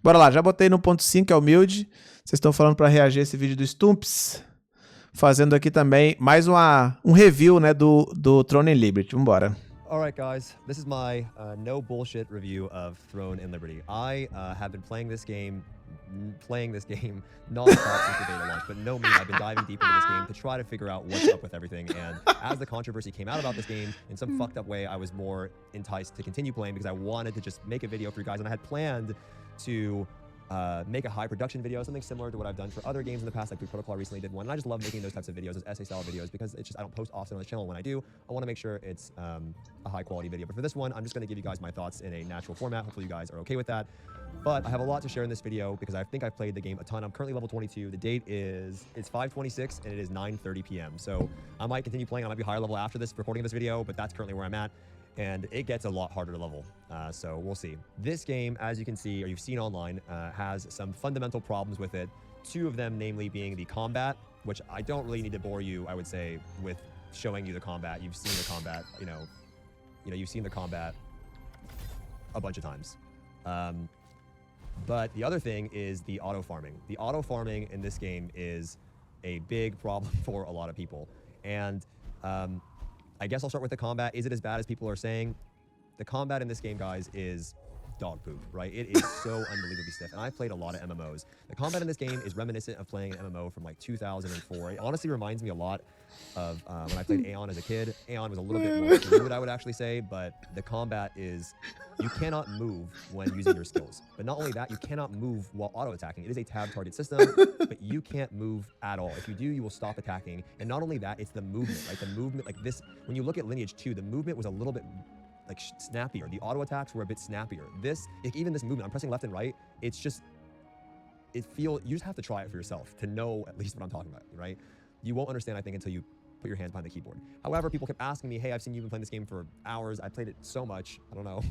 Bora lá, já botei no ponto 5, é humilde. Vocês estão falando para reagir a esse vídeo do Stumps. Fazendo aqui também mais um review, né, do Throne and Liberty. Vambora. Alright guys, this is my no bullshit review of Throne and Liberty. I have been playing this game non-stop since the beta launch, but no me, I've been diving deep into this game to try to figure out what's up with everything, and as the controversy came out about this game, in some fucked up way, I was more enticed to continue playing because I wanted to just make a video for you guys, and I had planned to make a high production video, something similar to what I've done for other games in the past, like Blue Protocol recently did one, and I just love making those types of videos, those essay-style videos, because it's just, I don't post often on the channel. When I do, I want to make sure it's a high-quality video. But for this one, I'm just going to give you guys my thoughts in a natural format. Hopefully you guys are okay with that. But I have a lot to share in this video because I think I've played the game a ton. I'm currently level 22. The date is, it's 5:26 and it is 9:30 p.m. So I might continue playing. I might be higher level after this, recording this video, but that's currently where I'm at. And it gets a lot harder to level, so we'll see. This game, as you can see, or you've seen online, has some fundamental problems with it. Two of them, namely, being the combat, which I don't really need to bore you, I would say, with showing you the combat. You've seen the combat, you've seen the combat a bunch of times. But the other thing is the auto farming. The auto farming in this game is a big problem for a lot of people, and I guess I'll start with the combat. Is it as bad as people are saying? The combat in this game, guys, is dog poop, right? It is so unbelievably stiff. And I've played a lot of MMOs. The combat in this game is reminiscent of playing an MMO from like 2004. It honestly reminds me a lot of when I played Aeon as a kid. Aeon was a little bit more fluid, I would actually say, but the combat is, you cannot move when using your skills. But not only that, you cannot move while auto-attacking. It is a tab target system, but you can't move at all. If you do, you will stop attacking. And not only that, it's the movement, right? The movement, like this, when you look at Lineage 2, the movement was a little bit like snappier. The auto attacks were a bit snappier. This, like, even this movement, I'm pressing left and right, it's just, you just have to try it for yourself to know at least what I'm talking about, right? You won't understand, I think, until you put your hands behind the keyboard. However, people kept asking me, hey, I've seen you've been playing this game for hours. I played it so much. I don't know.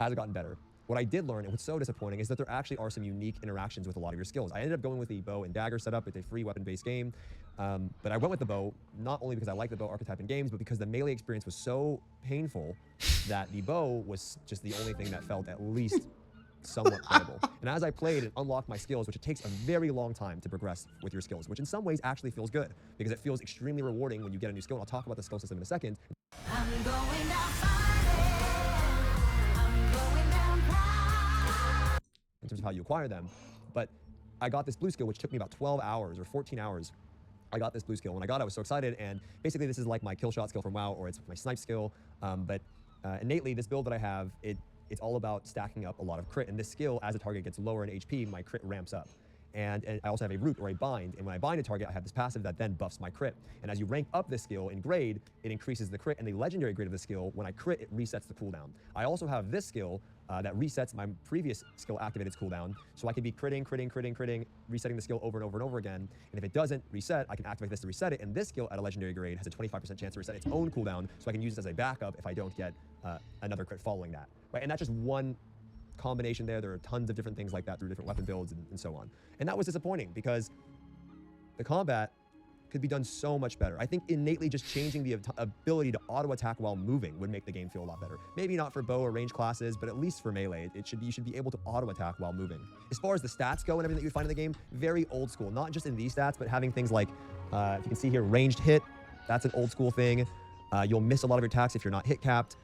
Has it gotten better? What I did learn, and what's so disappointing, is that there actually are some unique interactions with a lot of your skills. I ended up going with the bow and dagger setup. It's a free weapon-based game. But I went with the bow, not only because I like the bow archetype in games, but because the melee experience was so painful that the bow was just the only thing that felt at least somewhat playable. And as I played and unlocked my skills, which it takes a very long time to progress with your skills, which in some ways actually feels good, because it feels extremely rewarding when you get a new skill. And I'll talk about the skill system in a second. In terms of how you acquire them, but I got this blue skill, which took me about 12 hours or 14 hours. I got this blue skill. When I got it, I was so excited, and basically this is like my kill shot skill from WoW, or it's my snipe skill, but innately, this build that I have, it's all about stacking up a lot of crit, and this skill, as a target gets lower in HP, my crit ramps up. And I also have a root or a bind, and when I bind a target, I have this passive that then buffs my crit. And as you rank up this skill in grade, it increases the crit, and the legendary grade of the skill, when I crit, it resets the cooldown. I also have this skill that resets my previous skill activated's cooldown, so I can be critting, resetting the skill over and over and over again. And if it doesn't reset, I can activate this to reset it, and this skill at a legendary grade has a 25% chance to reset its own cooldown, so I can use this as a backup if I don't get another crit following that. Right? And that's just one combination there. There are tons of different things like that through different weapon builds and so on. And that was disappointing because the combat could be done so much better. I think innately just changing the ability to auto attack while moving would make the game feel a lot better. Maybe not for bow or range classes, but at least for melee, you should be able to auto attack while moving. As far as the stats go and everything that you find in the game, very old school. Not just in these stats, but having things like, if you can see here, ranged hit. That's an old school thing. You'll miss a lot of your attacks if you're not hit capped.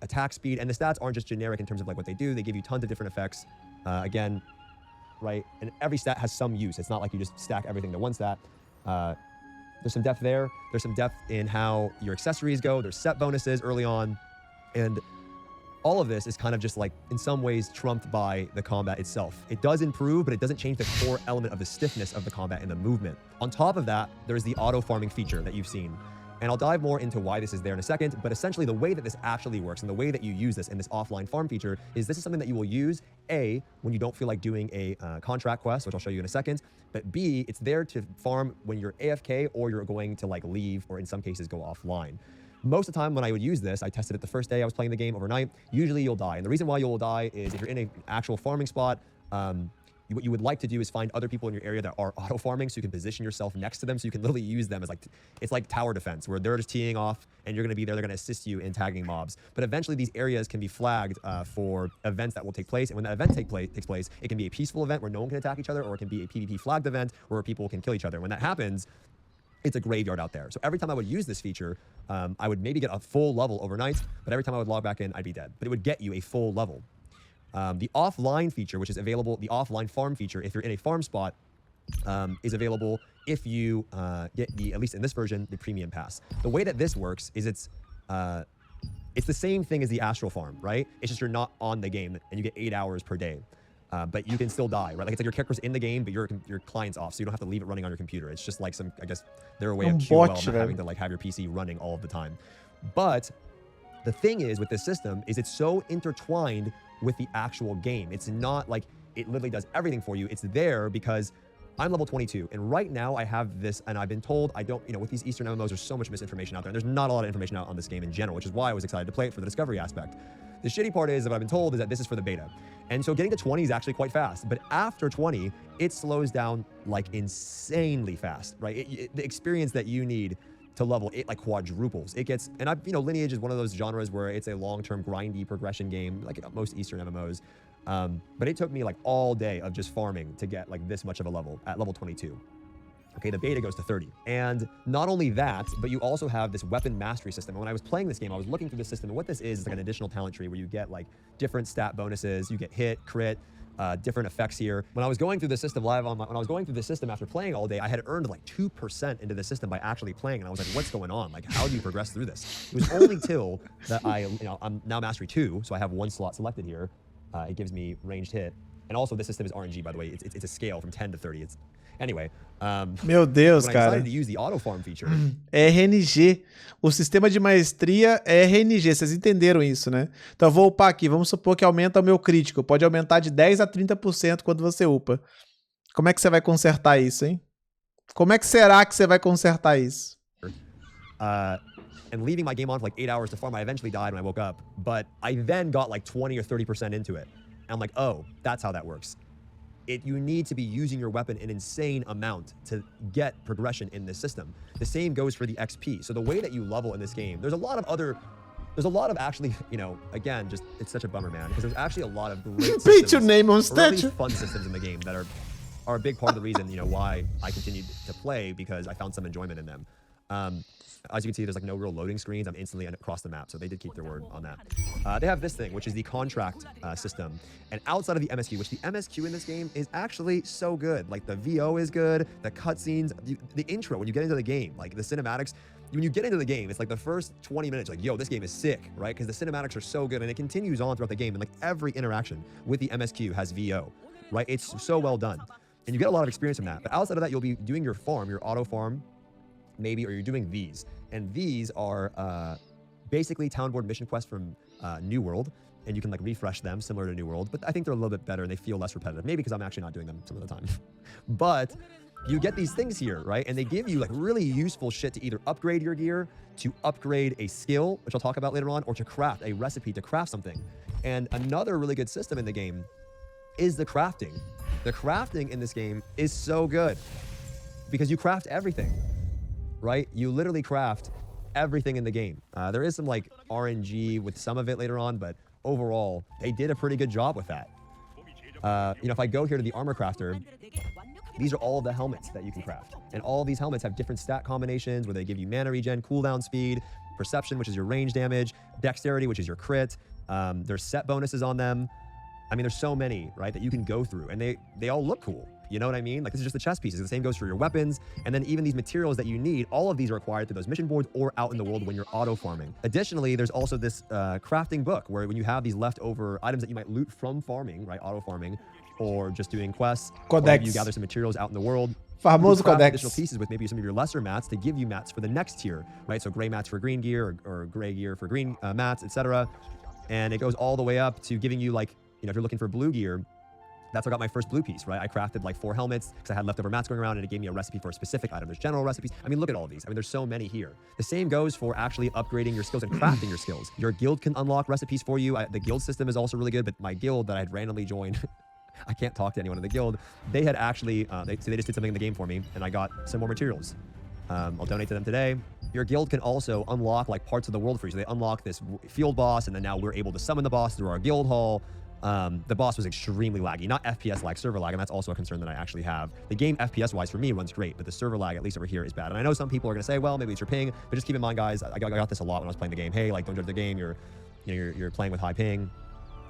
Attack speed, and the stats aren't just generic in terms of like what they do. They give you tons of different effects. Again, right? And every stat has some use. It's not like you just stack everything to one stat. There's some depth there. There's some depth in how your accessories go. There's set bonuses early on. And all of this is kind of just like, in some ways, trumped by the combat itself. It does improve, but it doesn't change the core element of the stiffness of the combat and the movement. On top of that, there's the auto farming feature that you've seen. And I'll dive more into why this is there in a second, but essentially the way that this actually works and the way that you use this in this offline farm feature is this is something that you will use, A, when you don't feel like doing a contract quest, which I'll show you in a second, but B, it's there to farm when you're AFK or you're going to like leave or in some cases go offline. Most of the time when I would use this, I tested it the first day I was playing the game overnight, usually you'll die. And the reason why you'll die is if you're in an actual farming spot, what you would like to do is find other people in your area that are auto farming, so you can position yourself next to them, so you can literally use them as like, it's like tower defense, where they're just teeing off and you're going to be there, they're going to assist you in tagging mobs. But eventually these areas can be flagged for events that will take place, and when that event takes place, it can be a peaceful event where no one can attack each other, or it can be a PvP flagged event where people can kill each other. When that happens, it's a graveyard out there. So every time I would use this feature, I would maybe get a full level overnight, but every time I would log back in, I'd be dead. But it would get you a full level. The offline feature, which is available, the offline farm feature, if you're in a farm spot, is available if you get the, at least in this version, the premium pass. The way that this works is it's the same thing as the astral farm, right? It's just you're not on the game and you get 8 hours per day. But you can still die, right? Like it's like your character's in the game, but your client's off, so you don't have to leave it running on your computer. It's just like some, I guess, their way of QOL, not having to like have your PC running all of the time. But the thing is with this system is it's so intertwined with the actual game. It's not like it literally does everything for you. It's there because I'm level 22, and right now I have this, and I've been told I don't, with these Eastern MMOs, there's so much misinformation out there, and there's not a lot of information out on this game in general, which is why I was excited to play it for the discovery aspect. The shitty part is, what I've been told, is that this is for the beta. And so getting to 20 is actually quite fast, but after 20, it slows down like insanely fast, right? The experience that you need to level, it like quadruples. It gets, and Lineage is one of those genres where it's a long-term grindy progression game, like most Eastern MMOs. But it took me like all day of just farming to get like this much of a level at level 22. Okay, the beta goes to 30. And not only that, but you also have this weapon mastery system. And when I was playing this game, I was looking through the system, and what this is like an additional talent tree where you get like different stat bonuses, you get hit, crit, different effects here. When I was going through the system when I was going through the system after playing all day, I had earned like 2% into the system by actually playing, and I was like, what's going on? Like, how do you progress through this? It was only till that I'm now mastery 2, so I have 1 slot selected here. It gives me ranged hit. And also this system is RNG, by the way. It's a scale from 10 to 30. Anyway, meu Deus, when I cara. decided to use the auto farm feature. RNG. O sistema de maestria é RNG. Vocês entenderam isso, né? Então eu vou upar aqui. Vamos supor que aumenta o meu crítico. Pode aumentar de 10 a 30% quando você upa. Como é que você vai consertar isso, hein? Como é que será que você vai consertar isso? And leaving my game on for like 8 hours to farm, I eventually died when I woke up. But I then got like 20 or 30% into it. And I'm like, oh, that's how that works. You need to be using your weapon an insane amount to get progression in this system. The same goes for the XP. So the way that you level in this game, there's a lot of actually, again, just, it's such a bummer, man, because there's actually a lot of great systems, Paint your name on statue. really fun systems in the game that are a big part of the reason, why I continued to play, because I found some enjoyment in them. As you can see, there's like no real loading screens. I'm instantly across the map, so they did keep their word on that. They have this thing, which is the contract system. And outside of the MSQ, which the MSQ in this game is actually so good. Like the VO is good, the cutscenes, the intro, when you get into the game, like the cinematics, when you get into the game, it's like the first 20 minutes, like, yo, this game is sick, right? Because the cinematics are so good, and it continues on throughout the game, and like every interaction with the MSQ has VO, right? It's so well done. And you get a lot of experience from that. But outside of that, you'll be doing your farm, your auto farm, maybe, or you're doing these. And these are basically town board mission quests from New World, and you can like refresh them similar to New World, but I think they're a little bit better and they feel less repetitive, maybe because I'm actually not doing them some of the time. But you get these things here, right? And they give you like really useful shit to either upgrade your gear, to upgrade a skill, which I'll talk about later on, or to craft a recipe to craft something. And another really good system in the game is the crafting. The crafting in this game is so good because you craft everything. Right? You literally craft everything in the game. There is some like RNG with some of it later on, but overall, they did a pretty good job with that. If I go here to the armor crafter, these are all of the helmets that you can craft. And all of these helmets have different stat combinations where they give you mana regen, cooldown speed, perception, which is your range damage, dexterity, which is your crit. There's set bonuses on them. I mean, there's so many, right, that you can go through, and they all look cool. You know what I mean? Like, this is just the chess pieces. The same goes for your weapons, and then even these materials that you need, all of these are acquired through those mission boards or out in the world when you're auto farming. Additionally, there's also this crafting book where when you have these leftover items that you might loot from farming, right, auto farming, or just doing quests, or maybe you gather some materials out in the world. Famoso craft codex. additional pieces with maybe some of your lesser mats to give you mats for the next tier, right? So gray mats for green gear, or gray gear for green mats, etc. And it goes all the way up to giving you, like, if you're looking for blue gear, that's how I got my first blue piece, right? I crafted like 4 helmets because I had leftover mats going around, and it gave me a recipe for a specific item. There's general recipes. I mean, look at all of these. I mean, there's so many here. The same goes for actually upgrading your skills and crafting your skills. Your guild can unlock recipes for you. The guild system is also really good, but my guild that I had randomly joined I can't talk to anyone in the guild. They had actually, they just did something in the game for me, and I got some more materials. I'll donate to them today. Your guild can also unlock like parts of the world for you. So they unlock this field boss, and then now we're able to summon the boss through our guild hall. The boss was extremely laggy, not FPS lag, server lag, and that's also a concern that I actually have. The game FPS wise for me runs great, but the server lag, at least over here, is bad. And I know some people are gonna say, well, maybe it's your ping, but just keep in mind, guys, I got this a lot when I was playing the game. Hey, like, don't judge the game. You're playing with high ping.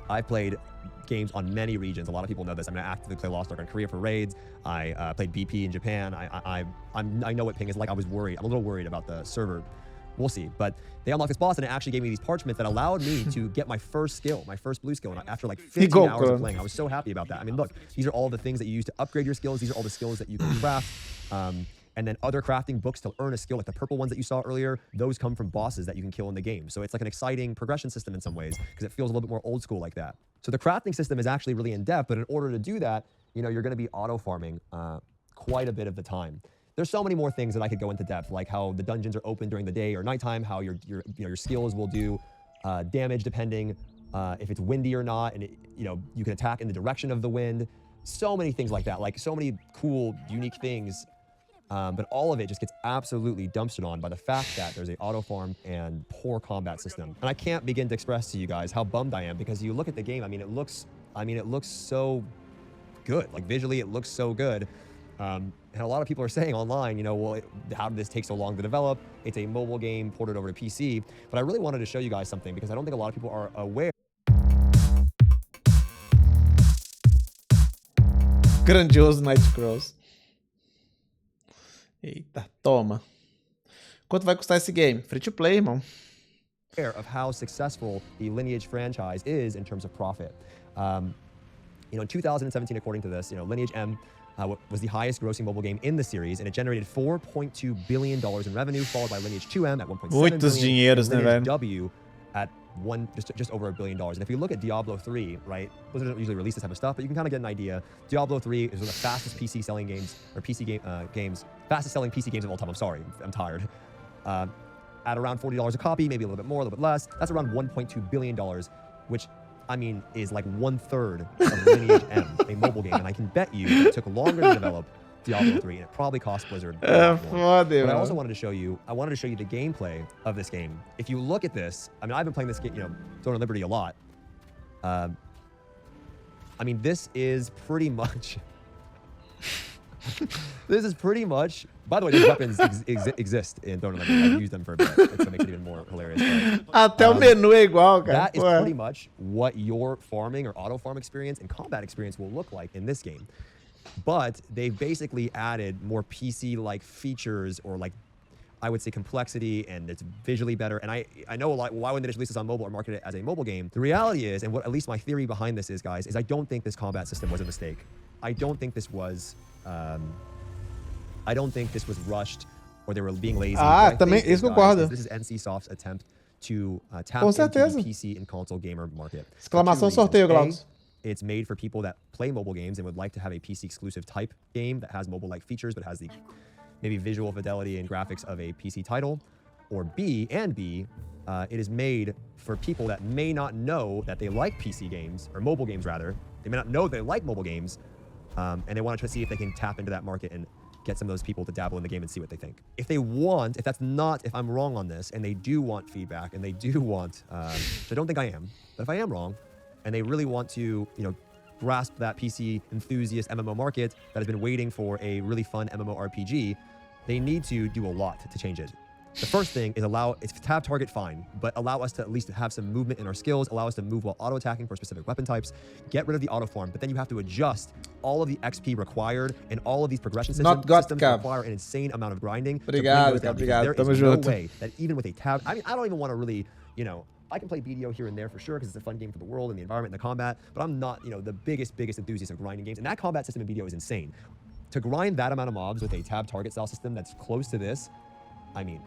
I've played games on many regions. A lot of people know this. I mean, I actively play Lost Ark in Korea for raids. I played BP in Japan. I know what ping is like. I was worried. I'm a little worried about the server. We'll see. But they unlocked this boss, and it actually gave me these parchments that allowed me to get my first skill, my first blue skill. And after like 15 hours of playing, I was so happy about that. I mean, look, these are all the things that you use to upgrade your skills. These are all the skills that you can craft. And then other crafting books to earn a skill, like the purple ones that you saw earlier, those come from bosses that you can kill in the game. So it's like an exciting progression system in some ways, because it feels a little bit more old school like that. So the crafting system is actually really in depth, but in order to do that, you're going to be auto farming quite a bit of the time. There's so many more things that I could go into depth, like how the dungeons are open during the day or nighttime, how your skills will do damage depending if it's windy or not, and you can attack in the direction of the wind. So many things like that, like so many cool, unique things. But all of it just gets absolutely dumpstered on by the fact that there's an auto farm and poor combat system. And I can't begin to express to you guys how bummed I am, because you look at the game. I mean, it looks so good. Like visually, it looks so good. And a lot of people are saying online, well, how did this take so long to develop? It's a mobile game ported over to PC. But I really wanted to show you guys something, because I don't think a lot of people are aware. Grandioso Night Cross. Eita, toma. Quanto vai custar esse game? Free to play, irmão. Of how successful the Lineage franchise is in terms of profit. In 2017, according to this, Lineage M was the highest grossing mobile game in the series, and it generated $4.2 billion in revenue, followed by Lineage 2M at $1.7 billion, and Lineage W at just over $1 billion. And if you look at Diablo 3, right, Blizzard doesn't usually release this type of stuff, but you can kind of get an idea. Diablo 3 is one of the fastest PC selling games, or fastest selling PC games of all time. I'm sorry, I'm tired. At around $40 a copy, maybe a little bit more, a little bit less. That's around $1.2 billion, which, I mean, is like 1/3 of Lineage M, a mobile game. And I can bet you it took longer to develop Diablo 3, and it probably cost Blizzard a lot more. But I also wanted to show you, the gameplay of this game. If you look at this, I mean, I've been playing this game, Throne and Liberty a lot. I mean, this is pretty much... By the way, these weapons exist in Throne and Liberty. I've used them for a bit, so it makes it even more hilarious. Até o menu é igual, cara. That is pretty much what your farming or auto farm experience and combat experience will look like in this game. But they've basically added more PC-like features, or like, I would say, complexity, and it's visually better. And I know a lot, why wouldn't they just release this on mobile or market it as a mobile game? The reality is, and what at least my theory behind this is, guys, is I don't think this combat system was a mistake. I don't think this was rushed, or they were being lazy. Também, isso concordo. This is NCSoft's attempt to tap into the PC and console gamer market. Exclamação sorteio, Glaucus. It's made for people that play mobile games and would like to have a PC exclusive type game that has mobile-like features but has the maybe visual fidelity and graphics of a PC title. Or B, it is made for people that may not know that they like PC games, or mobile games rather. They may not know they like mobile games, and they want to see if they can tap into that market and get some of those people to dabble in the game and see what they think. If I'm wrong on this, and they do want feedback, and they do want, which I don't think I am, but if I am wrong, and they really want to, grasp that PC enthusiast MMO market that has been waiting for a really fun MMORPG, they need to do a lot to change it. The first thing is it's tab target fine, but allow us to at least have some movement in our skills, allow us to move while auto-attacking for specific weapon types, get rid of the auto farm, but then you have to adjust all of the XP required, and all of these progression systems require an insane amount of grinding. Obrigado. There is no way that even with a tab, I mean, I don't even want to really, I can play BDO here and there for sure, because it's a fun game for the world and the environment and the combat, but I'm not, the biggest enthusiast of grinding games, and that combat system in BDO is insane. To grind that amount of mobs with a tab target style system that's close to this, I mean,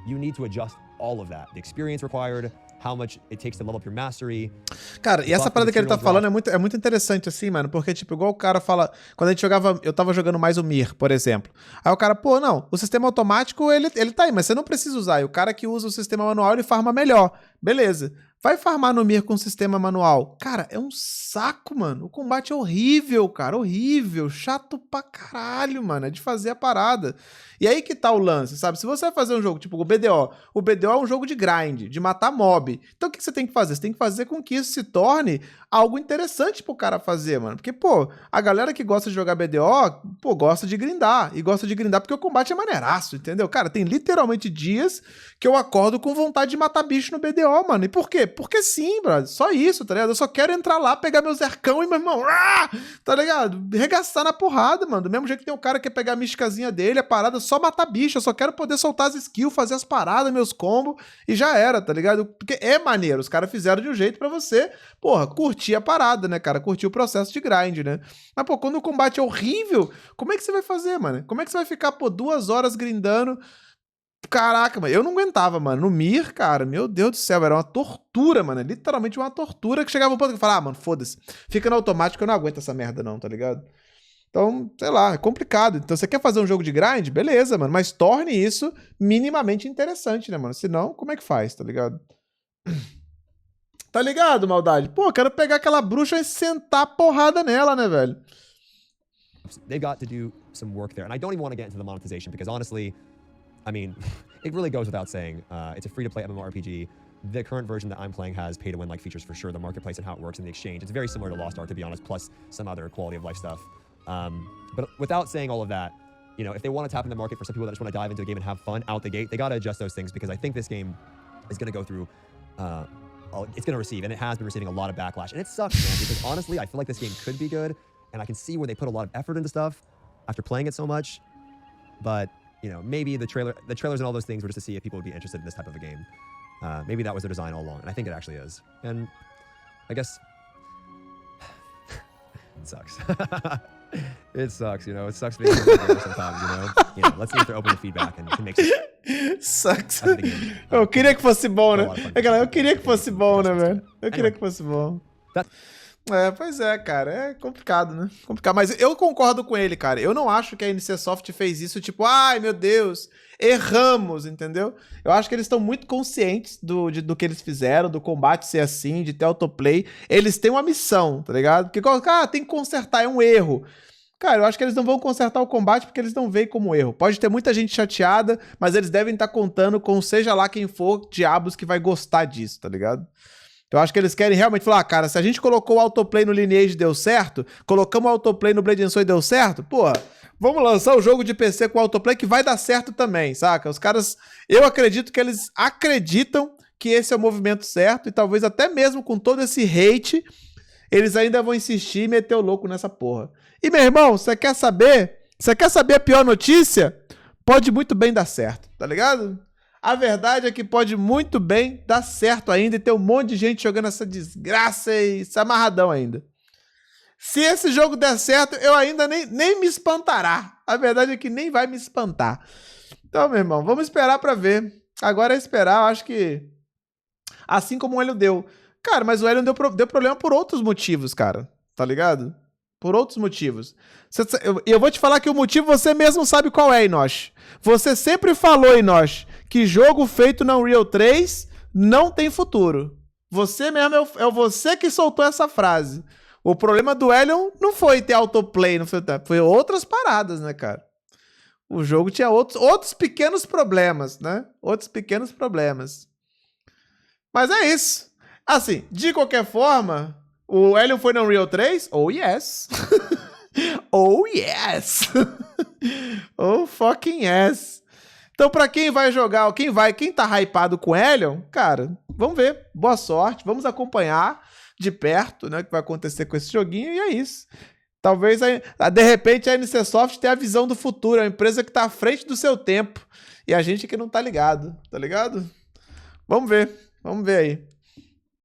you need to adjust all of that. The experience required, how much it takes to level up your mastery. Cara, e essa parada que ele tá falando é muito interessante assim, mano, porque tipo, igual o cara fala, quando a gente jogava, eu tava jogando mais o Mir, por exemplo. Aí o cara, pô, não, o sistema automático, ele tá aí, mas você não precisa usar. E o cara que usa o sistema manual, ele farma melhor. Beleza. Vai farmar no Mir com sistema manual. Cara, é um saco, mano. O combate é horrível, cara. Horrível. Chato pra caralho, mano. É de fazer a parada. E aí que tá o lance, sabe? Se você vai fazer um jogo tipo o BDO é um jogo de grind, de matar mob. Então o que você tem que fazer? Você tem que fazer com que isso se torne algo interessante pro cara fazer, mano. Porque, pô, a galera que gosta de jogar BDO, pô, gosta de grindar. E gosta de grindar porque o combate é maneiraço, entendeu? Cara, tem literalmente dias que eu acordo com vontade de matar bicho no BDO, mano. E por quê? Porque sim, brother. Só isso, tá ligado? Eu só quero entrar lá, pegar meu zercão e, meu irmão, tá ligado? Regaçar na porrada, mano. Do mesmo jeito que tem um cara que quer pegar a místicazinha dele, a parada, só matar bicho. Eu só quero poder soltar as skills, fazer as paradas, meus combos, e já era, tá ligado? Porque é maneiro. Os caras fizeram de um jeito pra você, porra, curtir a parada, né, cara? Curtir o processo de grind, né? Mas, pô, quando o combate é horrível, como é que você vai fazer, mano? Como é que você vai ficar, pô, 2 horas grindando? Caraca, mano, eu não aguentava, mano. No Mir, cara, meu Deus do céu, era uma tortura, mano. Literalmente uma tortura que chegava um ponto que eu falava, mano, foda-se. Fica no automático, eu não aguento essa merda não, tá ligado? Então, sei lá, é complicado. Então, você quer fazer um jogo de grind? Beleza, mano. Mas torne isso minimamente interessante, né, mano? Senão, como é que faz, tá ligado? Tá ligado, maldade? Pô, quero pegar aquela bruxa e sentar a porrada nela, né, velho? They've got to do some work there. And I don't even want to get into the monetization because honestly, I mean, it really goes without saying. It's a free-to-play MMORPG. The current version that I'm playing has pay-to-win-like features for sure. The marketplace and how it works in the exchange. It's very similar to Lost Ark, to be honest, plus some other quality of life stuff. But without saying all of that, you know, if they want to tap in the market for some people that just want to dive into a game and have fun out the gate, they got to adjust those things because I think this game is going to go through, it's going to receive, and it has been receiving a lot of backlash. And it sucks, man, because honestly, I feel like this game could be good, and I can see where they put a lot of effort into stuff after playing it so much. But, you know, maybe the trailers and all those things were just to see if people would be interested in this type of a game. Maybe that was their design all along, and I think it actually is. And I guess it sucks. It sucks, you know. It sucks being a gamer sometimes, you know. You know, let's see if they're open to feedback and can make some. Sucks. Eu queria que fosse bom, né? Eu queria que fosse bom, né, velho? Eu queria que fosse bom. É, pois é, cara. É complicado, né? Complicado. Mas eu concordo com ele, cara. Eu não acho que a NC Soft fez isso tipo, ai, meu Deus, erramos, entendeu? Eu acho que eles estão muito conscientes do que eles fizeram, do combate ser assim, de ter autoplay. Eles têm uma missão, tá ligado? Porque, tem que consertar, é um erro. Cara, eu acho que eles não vão consertar o combate porque eles não veem como erro. Pode ter muita gente chateada, mas eles devem estar contando com seja lá quem for, diabos que vai gostar disso, tá ligado? Eu acho que eles querem realmente falar, cara, se a gente colocou o autoplay no Lineage e deu certo, colocamos o autoplay no Blade and Soul e deu certo, porra, vamos lançar o jogo de PC com autoplay que vai dar certo também, saca? Os caras, eu acredito que eles acreditam que esse é o movimento certo e talvez até mesmo com todo esse hate, eles ainda vão insistir e meter o louco nessa porra. E, meu irmão, você quer saber? Você quer saber a pior notícia? Pode muito bem dar certo, tá ligado? A verdade é que pode muito bem dar certo ainda e ter um monte de gente jogando essa desgraça e se amarradão ainda. Se esse jogo der certo, eu ainda nem me espantará. A verdade é que nem vai me espantar. Então, meu irmão, vamos esperar pra ver. Agora é esperar, eu acho que... Assim como o Hélio deu. Cara, mas o Hélio deu problema por outros motivos, cara. Tá ligado? Por outros motivos. Eu vou te falar que o motivo você mesmo sabe qual é, Inosh. Você sempre falou, Inosh, que jogo feito na Unreal 3 não tem futuro. Você mesmo é você que soltou essa frase. O problema do Helion não foi ter autoplay, foi outras paradas, né, cara? O jogo tinha outros pequenos problemas, né? Outros pequenos problemas. Mas é isso. Assim, de qualquer forma, o Helion foi na Unreal 3? Oh, yes. Oh, yes. Oh, fucking yes. Então, pra quem vai jogar, quem tá hypado com Helion, cara, vamos ver. Boa sorte, vamos acompanhar de perto, né, o que vai acontecer com esse joguinho, e é isso. Talvez, de repente, a NC Soft tenha a visão do futuro, é uma empresa que tá à frente do seu tempo, e a gente que não tá ligado, tá ligado? Vamos ver aí.